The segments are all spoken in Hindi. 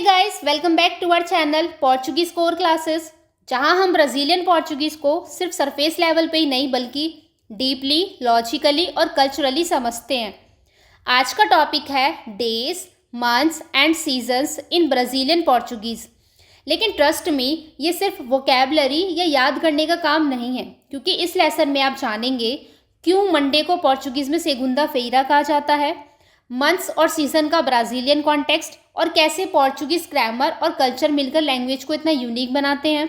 Guys, welcome back to our channel Portuguese core classes, जहां हम ब्राज़ीलियन पोर्चुगीज को सिर्फ सरफेस लेवल पे ही नहीं बल्कि डीपली, लॉजिकली और कल्चरली समझते हैं। आज का टॉपिक है days, months and seasons in Brazilian Portuguese. लेकिन ट्रस्ट मी, ये सिर्फ वोकैबलरी या याद करने का काम नहीं है, क्योंकि इस लेसन में आप जानेंगे क्यों मंडे को पोर्चुगीज़ में सेगुंदा फेरा कहा जाता है, मंथ्स और सीजन का ब्राज़ीलियन कॉन्टेक्स्ट, और कैसे पोर्चुगीज़ ग्रामर और कल्चर मिलकर लैंग्वेज को इतना यूनिक बनाते हैं।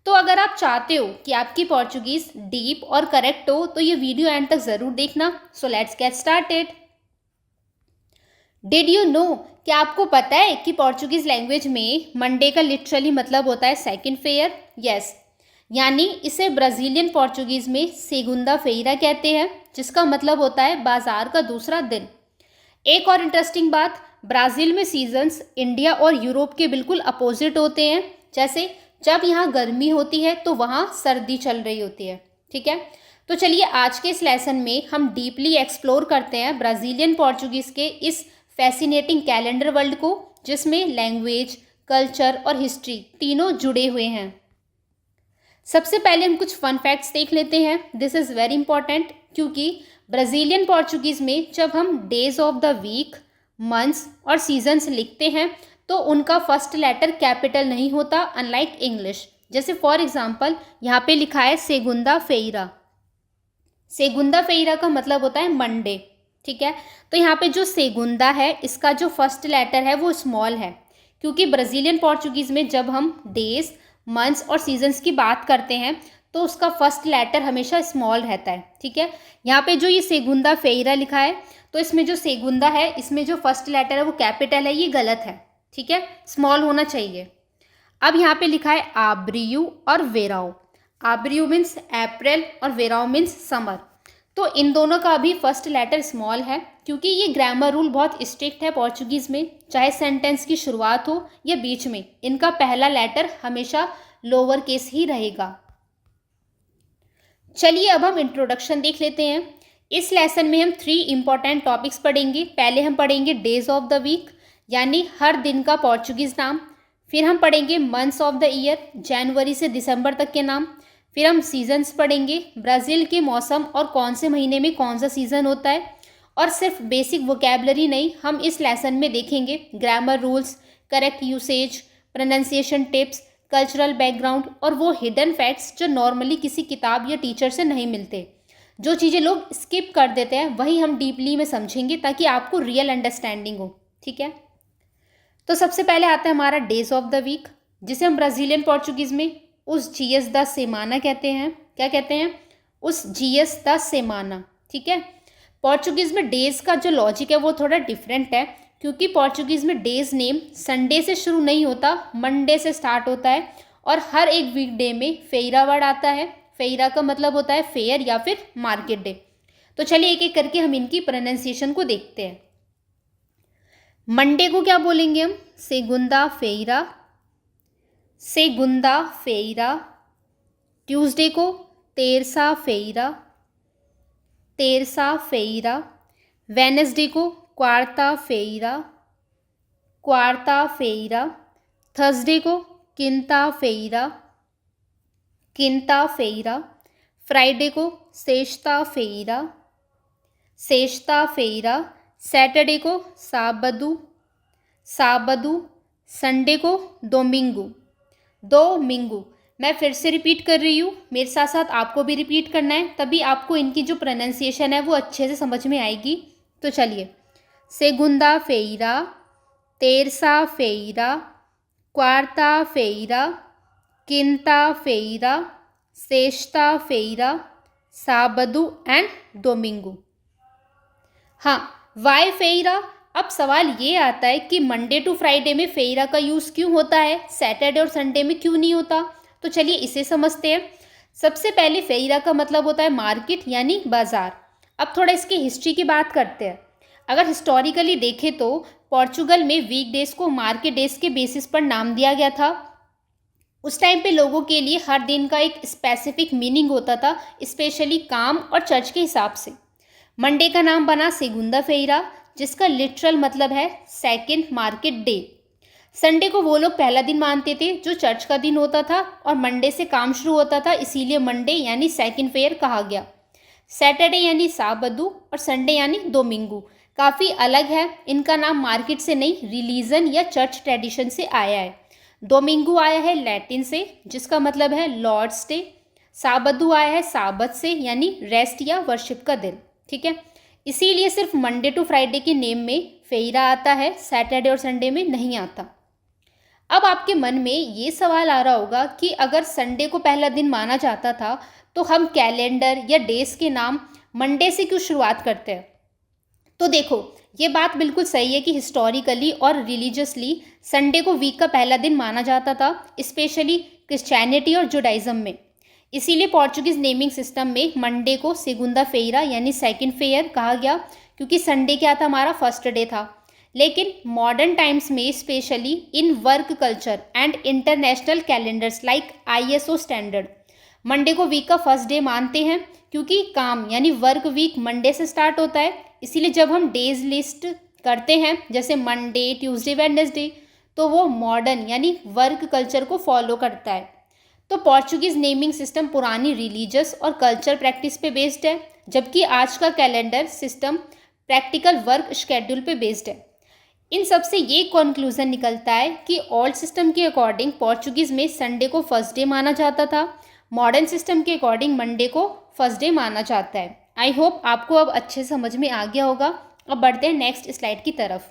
तो अगर आप चाहते हो कि आपकी पोर्चुगीज़ डीप और करेक्ट हो तो ये वीडियो एंड तक ज़रूर देखना। So let's get started. Did you know, क्या आपको पता है कि पोर्चुगीज़ लैंग्वेज में मंडे का लिटरली मतलब होता है सेकंड फेयर। यस, यानी इसे ब्राज़ीलियन पोर्चुगीज़ में सेगुंदा फेरा कहते हैं, जिसका मतलब होता है बाजार का दूसरा दिन। एक और इंटरेस्टिंग बात, ब्राज़ील में सीजन्स इंडिया और यूरोप के बिल्कुल अपोजिट होते हैं। जैसे जब यहाँ गर्मी होती है तो वहाँ सर्दी चल रही होती है। ठीक है, तो चलिए आज के इस लेसन में हम डीपली एक्सप्लोर करते हैं ब्राज़ीलियन पोर्चुगीज़ के इस फैसिनेटिंग कैलेंडर वर्ल्ड को, जिसमें लैंग्वेज, कल्चर और हिस्ट्री तीनों जुड़े हुए हैं। सबसे पहले हम कुछ फन फैक्ट्स देख लेते हैं। दिस इज़ वेरी इंपॉर्टेंट, क्योंकि ब्राज़ीलियन पोर्चुगीज़ में जब हम days of the week, months और सीजन्स लिखते हैं तो उनका फर्स्ट लेटर कैपिटल नहीं होता, अनलाइक इंग्लिश। जैसे फॉर एग्जांपल यहाँ पे लिखा है सेगुंदा फेरा। सेगुंदा फेरा का मतलब होता है मंडे। ठीक है, तो यहाँ पे जो सेगुंदा है इसका जो फर्स्ट लेटर है वो स्मॉल है, क्योंकि ब्राज़ीलियन पोर्चुगीज़ में जब हम डेज, मंथ्स और सीजन्स की बात करते हैं तो उसका फर्स्ट लेटर हमेशा स्मॉल रहता है। ठीक है, यहाँ पे जो ये सेगुंदा फेरा लिखा है तो इसमें जो सेगुंदा है इसमें जो फर्स्ट लेटर है वो कैपिटल है, ये गलत है। ठीक है, स्मॉल होना चाहिए। अब यहाँ पे लिखा है आब्रियू और वेराओ। आब्रियू मीन्स अप्रैल और वेराओ मीन्स समर। तो इन दोनों का भी फर्स्ट लेटर स्मॉल है, क्योंकि ये ग्रामर रूल बहुत स्ट्रिक्ट है पोर्चुगीज़ में। चाहे सेंटेंस की शुरुआत हो या बीच में, इनका पहला लेटर हमेशा लोअर केस ही रहेगा। चलिए अब हम इंट्रोडक्शन देख लेते हैं। इस लेसन में हम 3 इंपॉर्टेंट टॉपिक्स पढ़ेंगे। पहले हम पढ़ेंगे डेज ऑफ द वीक, यानी हर दिन का पोर्चुगीज़ नाम। फिर हम पढ़ेंगे मंथ्स ऑफ द ईयर, जनवरी से दिसंबर तक के नाम। फिर हम सीजन्स पढ़ेंगे, ब्राज़ील के मौसम और कौन से महीने में कौन सा सीज़न होता है। और सिर्फ बेसिक वोकैबलरी नहीं, हम इस लेसन में देखेंगे grammar rules, correct usage, pronunciation tips, cultural background और वो हिडन फैक्ट्स जो नॉर्मली किसी किताब या टीचर से नहीं मिलते। जो चीज़ें लोग स्किप कर देते हैं वही हम डीपली में समझेंगे, ताकि आपको रियल अंडरस्टैंडिंग हो। ठीक है, तो सबसे पहले आता है हमारा डेज ऑफ द वीक, जिसे हम ब्राज़ीलियन पोर्चुगीज़ में उस जीएस द सेमाना कहते हैं। क्या कहते हैं? उस जीएस द सेमाना। ठीक है, पोर्चुगीज़ में डेज़ का जो लॉजिक है वो थोड़ा डिफरेंट है, क्योंकि पोर्चुगीज़ में डेज़ नेम संडे से शुरू नहीं होता, मंडे से स्टार्ट होता है। और हर एक वीकडे में फेरा वर्ड आता है। फेरा का मतलब होता है फेयर या फिर मार्केट डे। तो चलिए एक एक करके हम इनकी प्रोनाउंसिएशन को देखते हैं। मंडे को क्या बोलेंगे हम? सेगुंदा फेरा, सेगुंदा फेरा। ट्यूसडे को तेरसा फेरा, तेरसा फेरा। वेनसडे को क्वार्ता फेरा, क्वार्ता फेरा। थर्सडे को किंता फेरा, किंता फेरा। फ्राइडे को सेश्ता फेरा, सेश्ता फेरा। सैटरडे को साबदू, साबदू। संडे को दोमिंगू, दोमिंगू। मैं फिर से रिपीट कर रही हूँ, मेरे साथ साथ आपको भी रिपीट करना है, तभी आपको इनकी जो प्रोनाउंसिएशन है वो अच्छे से समझ में आएगी। तो चलिए, सेगुंदा फेरा, तेरसा फेरा, क्वार्ता फेरा, किंता फेरा, सेश्ता फेरा, साबदू एंड दोमिंगू। हाँ, वाई फेरा? अब सवाल ये आता है कि मंडे टू फ्राइडे में फेरा का यूज़ क्यों होता है, सैटरडे और संडे में क्यों नहीं होता? तो चलिए इसे समझते हैं। सबसे पहले फेरा का मतलब होता है मार्केट यानी बाजार। अब थोड़ा इसकी हिस्ट्री की बात करते हैं। अगर हिस्टोरिकली देखें तो पोर्चुगल में वीक डेज को मार्केट डेज के बेसिस पर नाम दिया गया था। उस टाइम पे लोगों के लिए हर दिन का एक स्पेसिफिक मीनिंग होता था, स्पेशली काम और चर्च के हिसाब से। मंडे का नाम बना सेगुंदा फेरा, जिसका लिटरल मतलब है सेकंड मार्केट डे। संडे को वो लोग पहला दिन मानते थे जो चर्च का दिन होता था, और मंडे से काम शुरू होता था, इसीलिए मंडे यानी सेकंड फेयर कहा गया। सैटरडे यानी साबदू और संडे यानी दोमिंगू काफ़ी अलग है। इनका नाम मार्केट से नहीं, रिलीजन या चर्च ट्रेडिशन से आया है। दोमिंगू आया है लैटिन से, जिसका मतलब है लॉर्ड्स डे। साबदू आया है साबत से, यानी रेस्ट या वर्शिप का दिन। ठीक है, इसीलिए सिर्फ मंडे टू फ्राइडे के नेम में फेयरा आता है, सैटरडे और संडे में नहीं आता। अब आपके मन में ये सवाल आ रहा होगा कि अगर संडे को पहला दिन माना जाता था तो हम कैलेंडर या डेज के नाम मंडे से क्यों शुरुआत करते हैं? तो देखो, ये बात बिल्कुल सही है कि हिस्टोरिकली और रिलीजियसली संडे को वीक का पहला दिन माना जाता था, स्पेशली क्रिश्चियनिटी और जुडाइज़म में। इसीलिए पोर्चुगीज़ नेमिंग सिस्टम में मंडे को सेगुंदा फेयरा यानी सेकंड फेयर कहा गया, क्योंकि संडे क्या था, हमारा फर्स्ट डे था। लेकिन मॉडर्न टाइम्स में specially in work culture and international calendars like ISO standard Monday को वीक का फर्स्ट डे मानते हैं, क्योंकि काम यानी वर्क वीक मंडे से स्टार्ट होता है। इसीलिए जब हम डेज लिस्ट करते हैं जैसे मंडे, ट्यूसडे, वेडनेसडे, तो वो मॉडर्न यानी वर्क कल्चर को फॉलो करता है। तो पोर्चुगीज़ नेमिंग सिस्टम पुरानी रिलीजियस और कल्चर प्रैक्टिस पे बेस्ड है, जबकि आज का calendar system practical work schedule पे बेस्ड है। इन सब से ये कंक्लूजन निकलता है कि ओल्ड सिस्टम के अकॉर्डिंग पोर्चुगीज़ में संडे को फर्स्ट डे माना जाता था, मॉडर्न सिस्टम के अकॉर्डिंग मंडे को फर्स्ट डे माना जाता है। आई होप आपको अब अच्छे समझ में आ गया होगा। अब बढ़ते हैं नेक्स्ट स्लाइड की तरफ।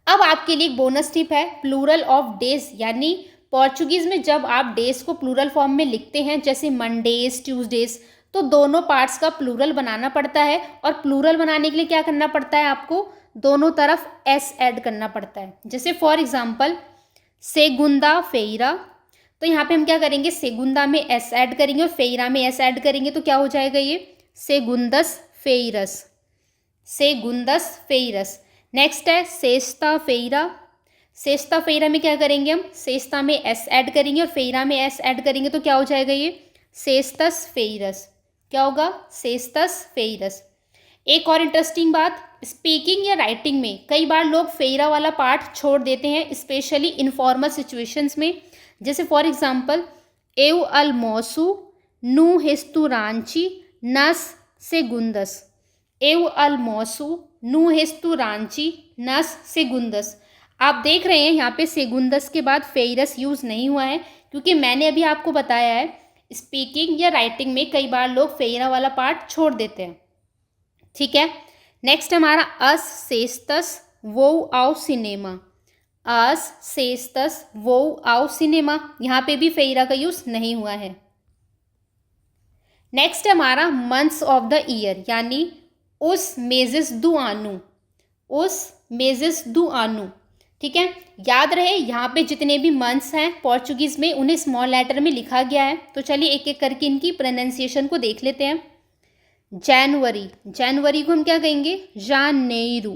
अब आपके लिए एक बोनस टिप है, प्लूरल ऑफ डेज, यानी पोर्चुगीज़ में जब आप डेज को प्लूरल फॉर्म में लिखते हैं जैसे मंडेज, ट्यूसडेज, तो दोनों पार्ट्स का प्लूरल बनाना पड़ता है। और प्लूरल बनाने के लिए क्या करना पड़ता है, आपको दोनों तरफ एस ऐड करना पड़ता है। जैसे फॉर एग्जांपल सेगुंदा फेयरा, तो यहाँ पे हम क्या करेंगे, सेगुंदा में एस ऐड करेंगे और फेयरा में एस ऐड करेंगे, तो क्या हो जाएगा ये सेगुंदस फेयरस, सेगुंदस फेयरस। नेक्स्ट है सेस्ता फेयरा, सेस्ता फेयरा में क्या करेंगे हम, सेस्ता में एस ऐड करेंगे और फेयरा में एस ऐड करेंगे, तो क्या हो जाएगा ये सेस्तस फेयरस। क्या होगा, सेस्तस फेयरस। एक और इंटरेस्टिंग बात, स्पीकिंग या राइटिंग में कई बार लोग फेयरा वाला पार्ट छोड़ देते हैं, स्पेशली इनफॉर्मल सिचुएशंस में। जैसे फॉर एग्जांपल एव अलमोसू नू हेस्तुरांची नस सेगुंदस, एव अलमोसू नू हेस्तुरांची नस सेगुंदस। आप देख रहे हैं यहाँ पे सेगुंदस के बाद फेयरस यूज़ नहीं हुआ है, क्योंकि मैंने अभी आपको बताया है स्पीकिंग या राइटिंग में कई बार लोग फेयरा वाला पार्ट छोड़ देते हैं। ठीक है, नेक्स्ट हमारा अस सेस्तस वो आओ सिनेमा, अस सेस्तस वो आओ सिनेमा, यहाँ पे भी फेयरा का यूज़ नहीं हुआ है। नेक्स्ट हमारा मंथ्स ऑफ द ईयर, यानी उस मेजेस दु आनू, उस मेजेस दु आनू। ठीक है, याद रहे यहाँ पे जितने भी मंथ्स हैं पोर्चुगीज़ में उन्हें स्मॉल लेटर में लिखा गया है। तो चलिए एक एक करके इनकी प्रोनाउंसिएशन को देख लेते हैं। जनवरी, जनवरी को हम क्या कहेंगे, जानेरू,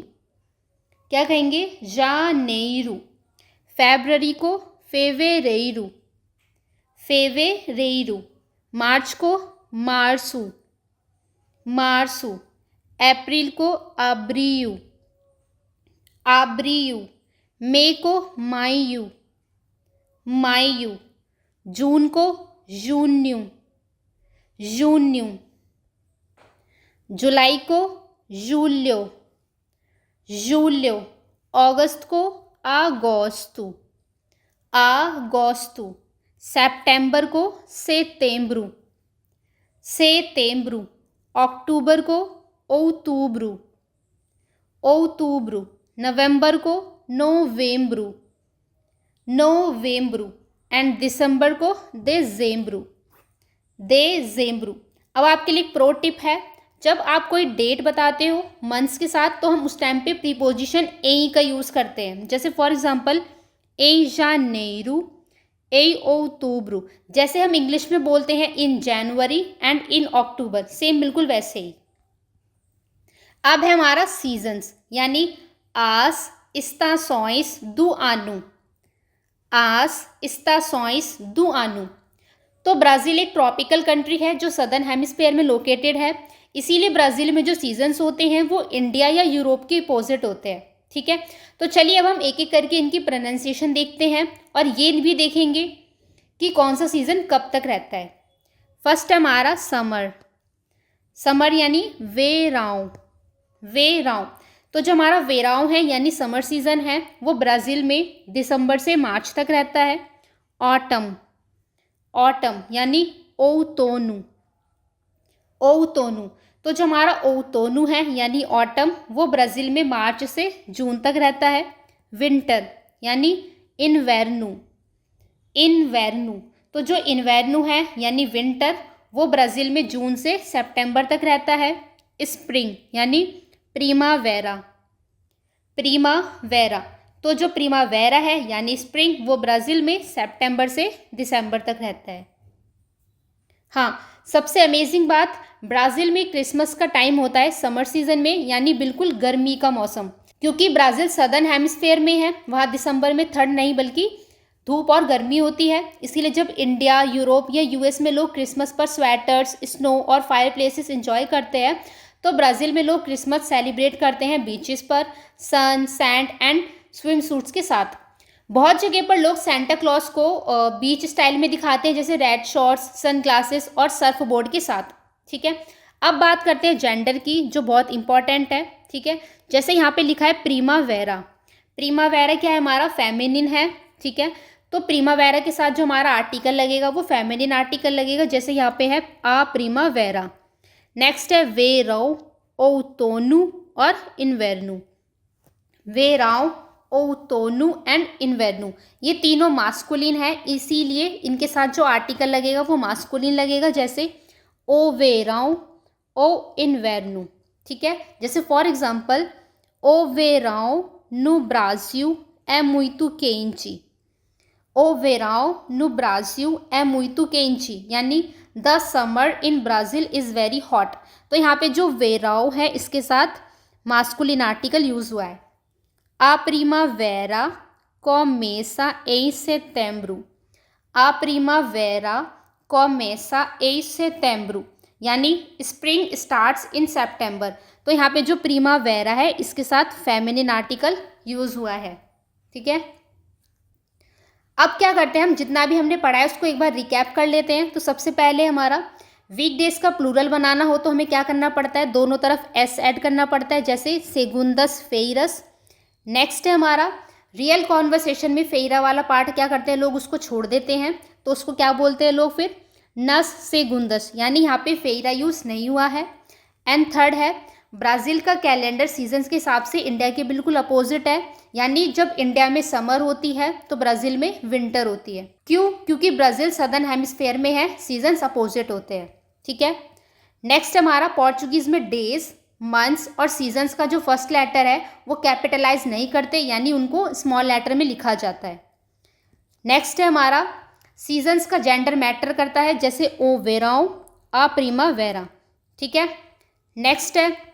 क्या कहेंगे, जानेरू। फेब्रुअरी को फेवेरेरू, फेवेरेरू। मार्च को मार्सू, मार्सू। अप्रैल को अब्रियू, आब्रियू। मई को माईयू, माईयू। जून को जून्यू, जून्यू। जुलाई को जूल्यो, जूल्यो। अगस्त को आगोस्तु, आगोस्तु। सितंबर को सेतेम्ब्रू, सेतेम्ब्रू। अक्टूबर को ओतुब्रू, ओतुब्रू। नवंबर को नोवेम्ब्रू, नोवेम्ब्रू। एंड दिसंबर को देजेम्ब्रू, देजेम्ब्रू। अब आपके लिए प्रो टिप है, जब आप कोई डेट बताते हो मंथ्स के साथ तो हम उस टाइम पे प्रीपोजिशन ए का यूज़ करते हैं। जैसे फॉर एग्जांपल ए जानेरू, ए ओतुब्रू। जैसे हम इंग्लिश में बोलते हैं इन जनवरी एंड इन अक्टूबर, सेम बिल्कुल वैसे ही। अब है हमारा सीजन्स, यानी आस estações do ano, आस estações do ano। तो ब्राज़ील एक ट्रॉपिकल कंट्री है जो सदर्न हेमिस्फीयर में लोकेटेड है, इसीलिए ब्राज़ील में जो सीजन्स होते हैं वो इंडिया या यूरोप के अपोजिट होते हैं। ठीक है। तो चलिए अब हम एक एक करके इनकी प्रोनाउंसिएशन देखते हैं और ये भी देखेंगे कि कौन सा सीज़न कब तक रहता है। फर्स्ट है हमारा समर। समर यानी वेराव, वेराव। तो जो हमारा वेराव है यानी समर सीज़न है वो ब्राज़ील में दिसंबर से मार्च तक रहता है। ऑटम, ऑटम यानी ओतोनु, ओतोनु। तो जो हमारा ओतोनु है यानी ऑटम वो ब्राज़ील में मार्च से जून तक रहता है। विंटर यानी इन्वेर्नु, इन्वेर्नु। तो जो इन्वेर्नु है यानी विंटर वो ब्राज़ील में जून से सितंबर तक रहता है। स्प्रिंग यानी प्रीमावेरा, प्रीमावेरा। तो जो प्रीमावेरा है यानी स्प्रिंग वो ब्राज़ील में सितंबर से दिसंबर तक रहता है। हाँ, सबसे अमेजिंग बात, ब्राज़ील में क्रिसमस का टाइम होता है समर सीज़न में यानी बिल्कुल गर्मी का मौसम, क्योंकि ब्राज़ील सदर्न हेमिस्फेयर में है, वहाँ दिसंबर में ठंड नहीं बल्कि धूप और गर्मी होती है। इसीलिए जब इंडिया, यूरोप या यूएस में लोग क्रिसमस पर स्वेटर्स, स्नो और फायर प्लेसेस इंजॉय करते हैं, तो ब्राज़ील में लोग क्रिसमस सेलिब्रेट करते हैं बीचेस पर सन, सैंड एंड स्विम सूट्स के साथ। बहुत जगह पर लोग सेंटा क्लॉज को बीच स्टाइल में दिखाते हैं, जैसे रेड शॉर्ट्स, सन ग्लासेस और सर्फ बोर्ड के साथ। ठीक है, अब बात करते हैं जेंडर की, जो बहुत इंपॉर्टेंट है। ठीक है, जैसे यहाँ पे लिखा है प्रीमावेरा। प्रीमावेरा क्या है, हमारा फेमिनिन है। ठीक है, तो प्रीमावेरा के साथ जो हमारा आर्टिकल लगेगा वो फेमिनिन आर्टिकल लगेगा, जैसे यहाँ पे है आ प्रीमावेरा। नेक्स्ट है वेराव, ओतोनु और इन्वेर्नु। वेराव, ओतोनु एंड इन्वेर्नु, ये तीनों मास्कुलिन है, इसीलिए इनके साथ जो आर्टिकल लगेगा वो मास्कुलिन लगेगा, जैसे ओ वेराव, ओ इन्वेर्नु। ठीक है, जैसे फॉर एग्जांपल ओ वेराव नु ब्राज़िल é muito quente, ओ वेराव नु ब्राज़िल é muito quente, यानी the summer in Brazil is very hot. तो यहाँ पे जो वेराव है इसके साथ मास्कुलिन आर्टिकल यूज़ हुआ है। A primavera começa em setembro, a primavera começa em setembro, यानी स्प्रिंग स्टार्ट्स इन सितंबर। तो यहाँ पे जो प्रीमावेरा है इसके साथ फेमिनिन आर्टिकल यूज़ हुआ है। ठीक है, अब क्या करते हैं, हम जितना भी हमने पढ़ा है उसको एक बार रिकैप कर लेते हैं। तो सबसे पहले हमारा वीकडेज का प्लूरल बनाना हो तो हमें क्या करना पड़ता है, दोनों तरफ एस ऐड करना पड़ता है, जैसे सेगुंदस फेरस। नेक्स्ट है हमारा रियल कॉन्वर्सेशन में फेरा वाला पार्ट क्या करते हैं लोग, उसको छोड़ देते हैं, तो उसको क्या बोलते हैं लोग फिर, नस सेगुंदस, यानी यहाँ पे फेरा यूज़ नहीं हुआ है। एंड थर्ड है ब्राज़ील का कैलेंडर सीजन्स के हिसाब से इंडिया के बिल्कुल अपोजिट है, यानी जब इंडिया में समर होती है तो ब्राज़ील में विंटर होती है। क्यों, क्योंकि ब्राज़ील सदर्न हेमिस्फेयर में है, सीजन्स अपोजिट होते हैं। ठीक है, नेक्स्ट हमारा पोर्चुगीज़ में डेज, मंथ्स और सीजन्स का जो फर्स्ट लेटर है वो कैपिटलाइज नहीं करते, यानी उनको स्मॉल लेटर में लिखा जाता है। नेक्स्ट है हमारा सीजन्स का जेंडर मैटर करता है, जैसे ओ वेराव, आ प्रीमावेरा। ठीक है, नेक्स्ट है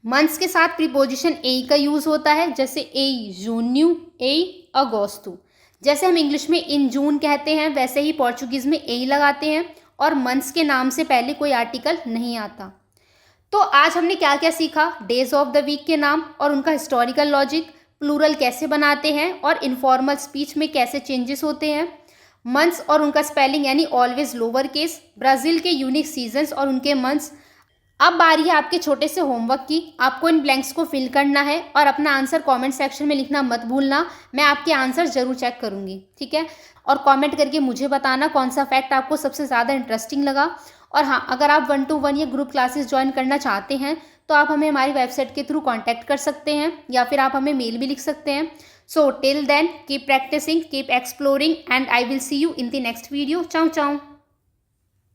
मंथ्स के साथ प्रीपोजिशन ए का यूज़ होता है, जैसे ए जून्यू, ए अगोस्तु। जैसे हम इंग्लिश में इन जून कहते हैं वैसे ही पोर्चुगीज़ में ए लगाते हैं और मंथ्स के नाम से पहले कोई आर्टिकल नहीं आता। तो आज हमने क्या क्या सीखा, डेज ऑफ द वीक के नाम और उनका हिस्टोरिकल लॉजिक, प्लूरल कैसे बनाते हैं और इनफॉर्मल स्पीच में कैसे चेंजेस होते हैं, मंथ्स और उनका स्पेलिंग यानी ऑलवेज लोअर केस, ब्राज़ील के यूनिक सीजन्स और उनके मंथ्स। अब बारी है आपके छोटे से होमवर्क की, आपको इन ब्लैंक्स को फिल करना है और अपना आंसर कमेंट सेक्शन में लिखना मत भूलना, मैं आपके आंसर ज़रूर चेक करूँगी। ठीक है, और कमेंट करके मुझे बताना कौन सा फैक्ट आपको सबसे ज़्यादा इंटरेस्टिंग लगा। और हाँ, अगर आप 1-to-1 या ग्रुप क्लासेस ज्वाइन करना चाहते हैं तो आप हमें हमारी वेबसाइट के थ्रू कांटेक्ट कर सकते हैं या फिर आप हमें मेल भी लिख सकते हैं। So till then keep practising, keep exploring and I will see you in the next video. चाओ चाओ।